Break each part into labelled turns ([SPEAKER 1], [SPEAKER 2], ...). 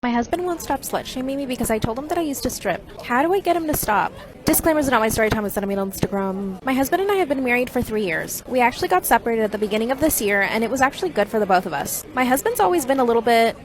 [SPEAKER 1] My husband won't stop slut-shaming me because I told him that I used to strip. How do I get him to stop? Disclaimers are not my story time was sent to me on Instagram. My husband and I have been married for 3 years. We actually got separated at the beginning of this year, and it was actually good for the both of us. My husband's always been a little bit,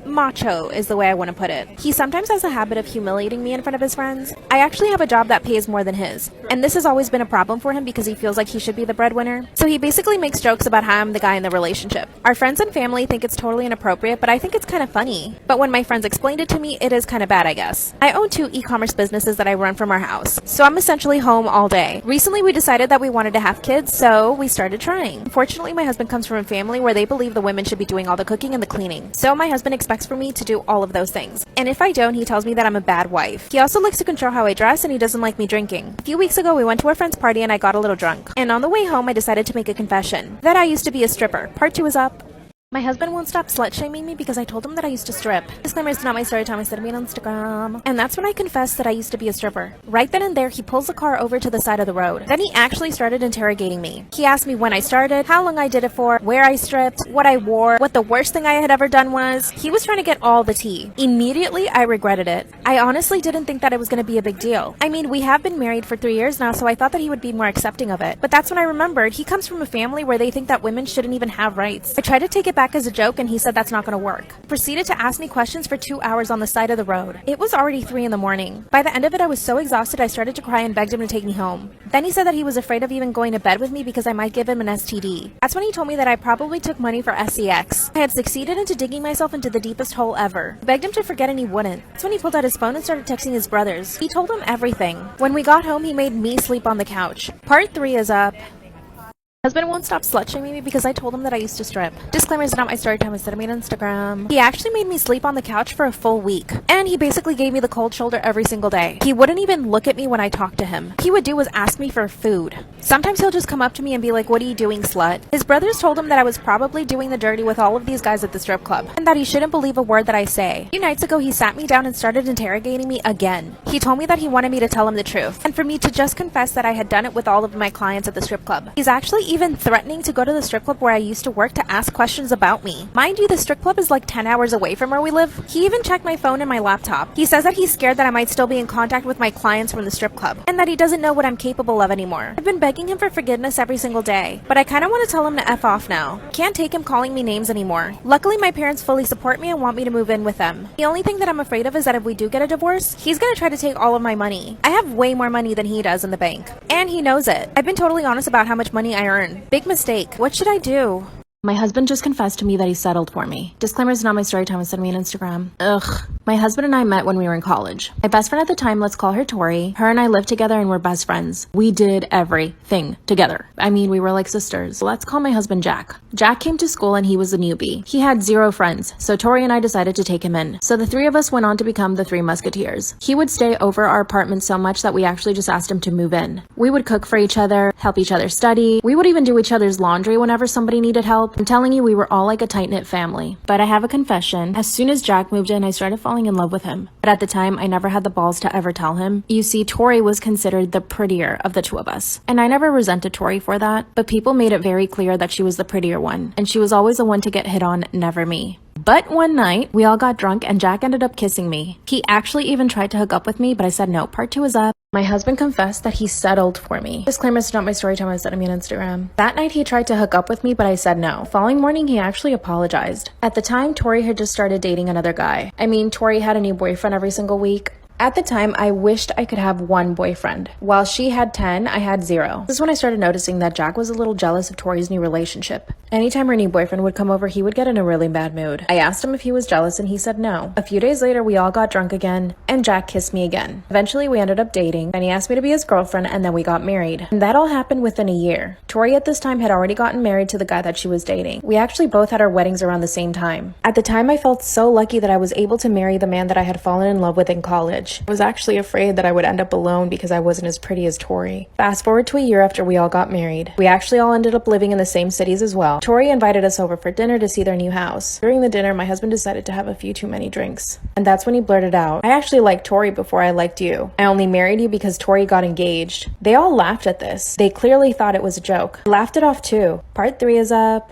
[SPEAKER 1] macho is the way I want to put it. He sometimes has a habit of humiliating me in front of his friends. I actually have a job that pays more than his, and this has always been a problem for him because he feels like he should be the breadwinner. So he basically makes jokes about how I'm the guy in the relationship. Our friends and family think it's totally inappropriate, but I think it's kind of funny. But when my friends explained it to me, it is kind of bad, I guess. I own 2 e-commerce businesses that I run from our house, so I'm essentially home all day. Recently, we decided that we wanted to have kids, so we started trying. Unfortunately, my husband comes from a family where they believe the women should be doing all the cooking and the cleaning. So my husband expects for me to do all of those things. And if I don't, he tells me that I'm a bad wife. He also likes to control how I dress, and he doesn't like me drinking. A few weeks ago, we went to a friend's party and I got a little drunk. And on the way home, I decided to make a confession that I used to be a stripper. Part 2 is up. My husband won't stop slut-shaming me because I told him that I used to strip. Disclaimer, it's not my story time, I said me on Instagram. And that's when I confessed that I used to be a stripper. Right then and there, he pulls the car over to the side of the road. Then he actually started interrogating me. He asked me when I started, how long I did it for, where I stripped, what I wore, what the worst thing I had ever done was. He was trying to get all the tea. Immediately, I regretted it. I honestly didn't think that it was going to be a big deal. I mean, we have been married for 3 years now, so I thought that he would be more accepting of it. But that's when I remembered he comes from a family where they think that women shouldn't even have rights. I tried to take it back as a joke, and he said that's not going to work. Proceeded to ask me questions for 2 hours on the side of the road. It was already 3 in the morning. By the end of it, I was so exhausted I started to cry and begged him to take me home. Then he said that he was afraid of even going to bed with me because I might give him an STD. That's when he told me that I probably took money for sex. I had succeeded into digging myself into the deepest hole ever. I begged him to forget and he wouldn't. That's when he pulled out his phone and started texting his brothers. He told them everything. When we got home, he made me sleep on the couch. Part 3 is up. Husband won't stop slut-shaming me because I told him that I used to strip. Disclaimer, is not my story time, I said I made on Instagram. He actually made me sleep on the couch for a full week. And he basically gave me the cold shoulder every single day. He wouldn't even look at me when I talked to him. He would do was ask me for food. Sometimes he'll just come up to me and be like, "What are you doing, slut?" His brothers told him that I was probably doing the dirty with all of these guys at the strip club, and that he shouldn't believe a word that I say. A few nights ago, he sat me down and started interrogating me again. He told me that he wanted me to tell him the truth, and for me to just confess that I had done it with all of my clients at the strip club. He's actually even threatening to go to the strip club where I used to work to ask questions about me. Mind you, the strip club is like 10 hours away from where we live. He even checked my phone and my laptop. He says that he's scared that I might still be in contact with my clients from the strip club, and that he doesn't know what I'm capable of anymore. I've been begging him for forgiveness every single day, but I kind of want to tell him to F off now. Can't take him calling me names anymore. Luckily, my parents fully support me and want me to move in with them. The only thing that I'm afraid of is that if we do get a divorce, he's gonna try to take all of my money. I have way more money than he does in the bank, and he knows it. I've been totally honest about how much money I earn. Big mistake. What should I do? My husband just confessed to me that he settled for me. Disclaimer, is not my story time, send me on Instagram. Ugh. My husband and I met when we were in college. My best friend at the time, let's call her Tori. Her and I lived together and were best friends. We did everything together. I mean, we were like sisters. Let's call my husband Jack. Jack came to school and he was a newbie. He had 0 friends, so Tori and I decided to take him in. So the 3 of us went on to become the 3 Musketeers. He would stay over our apartment so much that we actually just asked him to move in. We would cook for each other, help each other study. We would even do each other's laundry whenever somebody needed help. I'm telling you, we were all like a tight-knit family. But I have a confession. As soon as Jack moved in, I started falling in love with him. But at the time, I never had the balls to ever tell him. You see, Tori was considered the prettier of the 2 of us. And I never resented Tori for that, but people made it very clear that she was the prettier one. And she was always the one to get hit on, never me. But one night, we all got drunk and Jack ended up kissing me. He actually even tried to hook up with me, but I said no. Part 2 is up. My husband confessed that he settled for me. Disclaimer, it's not my story time, I said me on Instagram. That night he tried to hook up with me, but I said no. Following morning, he actually apologized. At the time, Tori had just started dating another guy. I mean, Tori had a new boyfriend every single week. At the time, I wished I could have 1 boyfriend. While she had 10, I had 0. This is when I started noticing that Jack was a little jealous of Tori's new relationship. Anytime her new boyfriend would come over, he would get in a really bad mood. I asked him if he was jealous and he said no. A few days later, we all got drunk again, and Jack kissed me again. Eventually, we ended up dating, and he asked me to be his girlfriend, and then we got married. And that all happened within a year. Tori at this time had already gotten married to the guy that she was dating. We actually both had our weddings around the same time. At the time, I felt so lucky that I was able to marry the man that I had fallen in love with in college. I was actually afraid that I would end up alone because I wasn't as pretty as Tori. Fast forward to a year after we all got married. We actually all ended up living in the same cities as well. Tori invited us over for dinner to see their new house. During the dinner, my husband decided to have a few too many drinks. And that's when he blurted out, "I actually liked Tori before I liked you. I only married you because Tori got engaged." They all laughed at this. They clearly thought it was a joke. I laughed it off too. Part 3 is up.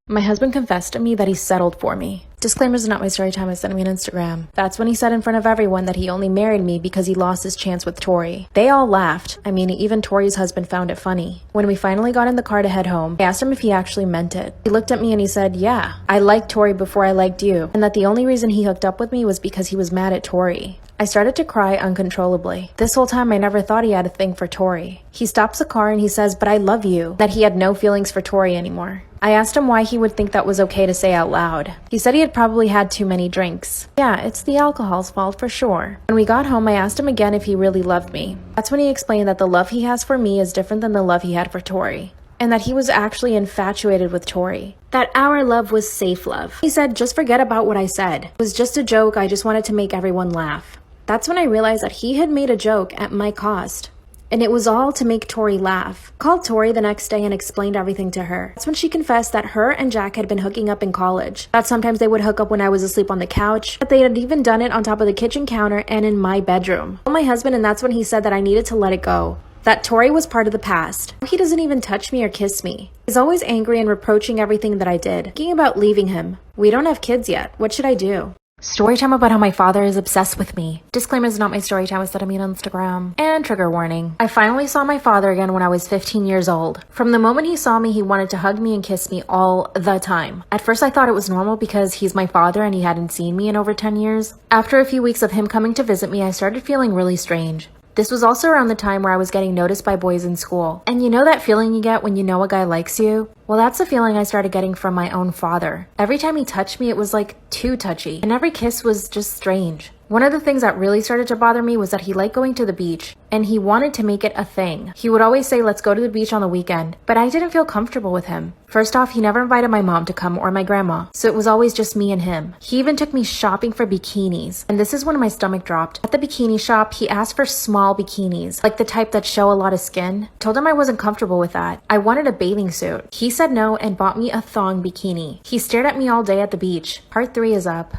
[SPEAKER 1] My husband confessed to me that he settled for me. Disclaimer is not my story time, I sent me on Instagram. That's when he said in front of everyone that he only married me because he lost his chance with Tori. They all laughed. I mean, even Tori's husband found it funny. When we finally got in the car to head home, I asked him if he actually meant it. He looked at me and he said, yeah, I liked Tori before I liked you, and that the only reason he hooked up with me was because he was mad at Tori. I started to cry uncontrollably. This whole time I never thought he had a thing for Tori. He stops the car and he says, but I love you, that he had no feelings for Tori anymore. I asked him why he would think that was okay to say out loud. He said he had probably had too many drinks. Yeah, it's the alcohol's fault for sure. When we got home, I asked him again if he really loved me. That's when he explained that the love he has for me is different than the love he had for Tori, and that he was actually infatuated with Tori. That our love was safe love. He said, just forget about what I said. It was just a joke, I just wanted to make everyone laugh. That's when I realized that he had made a joke at my cost. And it was all to make Tori laugh. Called Tori the next day and explained everything to her. That's when she confessed that her and Jack had been hooking up in college. That sometimes they would hook up when I was asleep on the couch. That they had even done it on top of the kitchen counter and in my bedroom. I told my husband, and that's when he said that I needed to let it go. That Tori was part of the past. He doesn't even touch me or kiss me. He's always angry and reproaching everything that I did. Thinking about leaving him. We don't have kids yet. What should I do? Story time about how my father is obsessed with me. Disclaimer is not my story time, it's that I mean on Instagram. And trigger warning. I finally saw my father again when I was 15 years old. From the moment he saw me, he wanted to hug me and kiss me all the time. At first I thought it was normal because he's my father and he hadn't seen me in over 10 years. After a few weeks of him coming to visit me, I started feeling really strange. This was also around the time where I was getting noticed by boys in school. And you know that feeling you get when you know a guy likes you? Well, that's the feeling I started getting from my own father. Every time he touched me, it was like too touchy. And every kiss was just strange. One of the things that really started to bother me was that he liked going to the beach, and he wanted to make it a thing. He would always say, let's go to the beach on the weekend, but I didn't feel comfortable with him. First off, he never invited my mom to come or my grandma, so it was always just me and him. He even took me shopping for bikinis, and this is when my stomach dropped. At the bikini shop, he asked for small bikinis, like the type that show a lot of skin. I told him I wasn't comfortable with that. I wanted a bathing suit. He said no and bought me a thong bikini. He stared at me all day at the beach. Part 3 is up.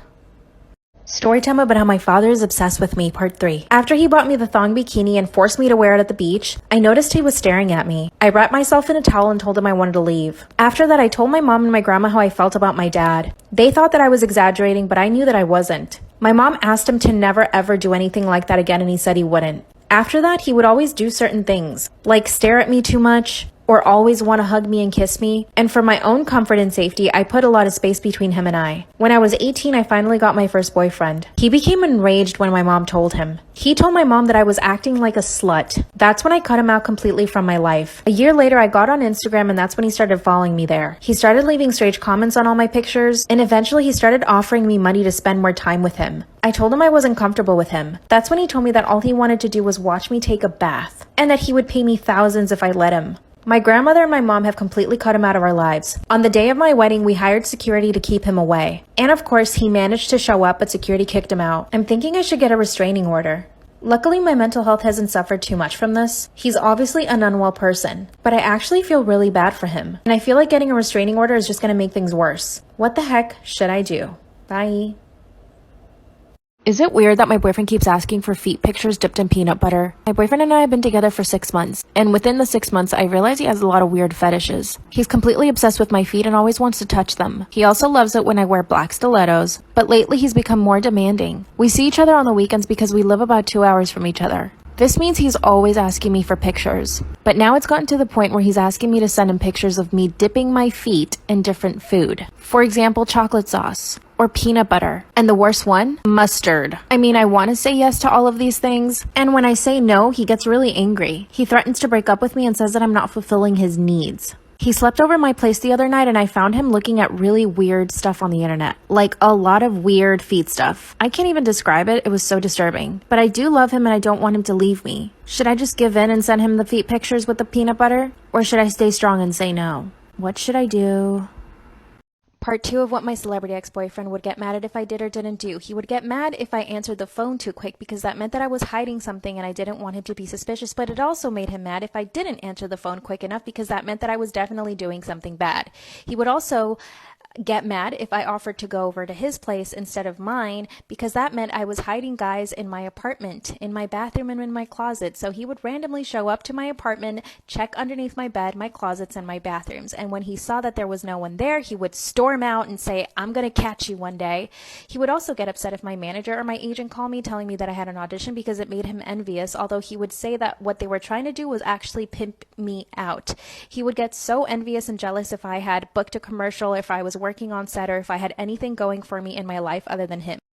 [SPEAKER 1] Storytime about how my father is obsessed with me, part 3. After he bought me the thong bikini and forced me to wear it at the beach, I noticed he was staring at me. I wrapped myself in a towel and told him I wanted to leave. After that, I told my mom and my grandma how I felt about my dad. They thought that I was exaggerating, but I knew that I wasn't. My mom asked him to never ever do anything like that again, and he said he wouldn't. After that, he would always do certain things, like stare at me too much, or always want to hug me and kiss me. And for my own comfort and safety, I put a lot of space between him and I. When I was 18, I finally got my first boyfriend. He became enraged when my mom told him. He told my mom that I was acting like a slut. That's when I cut him out completely from my life. A year later, I got on Instagram, and that's when he started following me there. He started leaving strange comments on all my pictures, and eventually he started offering me money to spend more time with him. I told him I wasn't comfortable with him. That's when he told me that all he wanted to do was watch me take a bath, and that he would pay me thousands if I let him. My grandmother and my mom have completely cut him out of our lives. On the day of my wedding, we hired security to keep him away. And of course, he managed to show up, but security kicked him out. I'm thinking I should get a restraining order. Luckily, my mental health hasn't suffered too much from this. He's obviously an unwell person, but I actually feel really bad for him. And I feel like getting a restraining order is just gonna make things worse. What the heck should I do? Bye. Is it weird that my boyfriend keeps asking for feet pictures dipped in peanut butter? My boyfriend and I have been together for 6 months, and within the 6 months, I realize he has a lot of weird fetishes. He's completely obsessed with my feet and always wants to touch them. He also loves it when I wear black stilettos, but lately he's become more demanding. We see each other on the weekends because we live about 2 hours from each other. This means he's always asking me for pictures. But now it's gotten to the point where he's asking me to send him pictures of me dipping my feet in different food. For example, chocolate sauce or peanut butter. And the worst one, mustard. I mean, I want to say yes to all of these things. And when I say no, he gets really angry. He threatens to break up with me and says that I'm not fulfilling his needs. He slept over at my place the other night and I found him looking at really weird stuff on the internet. Like a lot of weird feet stuff. I can't even describe it, it was so disturbing. But I do love him and I don't want him to leave me. Should I just give in and send him the feet pictures with the peanut butter? Or should I stay strong and say no? What should I do? Part 2 of what my celebrity ex-boyfriend would get mad at if I did or didn't do. He would get mad if I answered the phone too quick because that meant that I was hiding something and I didn't want him to be suspicious, but it also made him mad if I didn't answer the phone quick enough because that meant that I was definitely doing something bad. He would also get mad if I offered to go over to his place instead of mine because that meant I was hiding guys in my apartment, in my bathroom, and in my closet. So he would randomly show up to my apartment, check underneath my bed, my closets, and my bathrooms. And when he saw that there was no one there, he would storm out and say, "I'm going to catch you one day." He would also get upset if my manager or my agent called me telling me that I had an audition because it made him envious, although he would say that what they were trying to do was actually pimp me out. He would get so envious and jealous if I had booked a commercial, if I was working on set, or if I had anything going for me in my life other than him.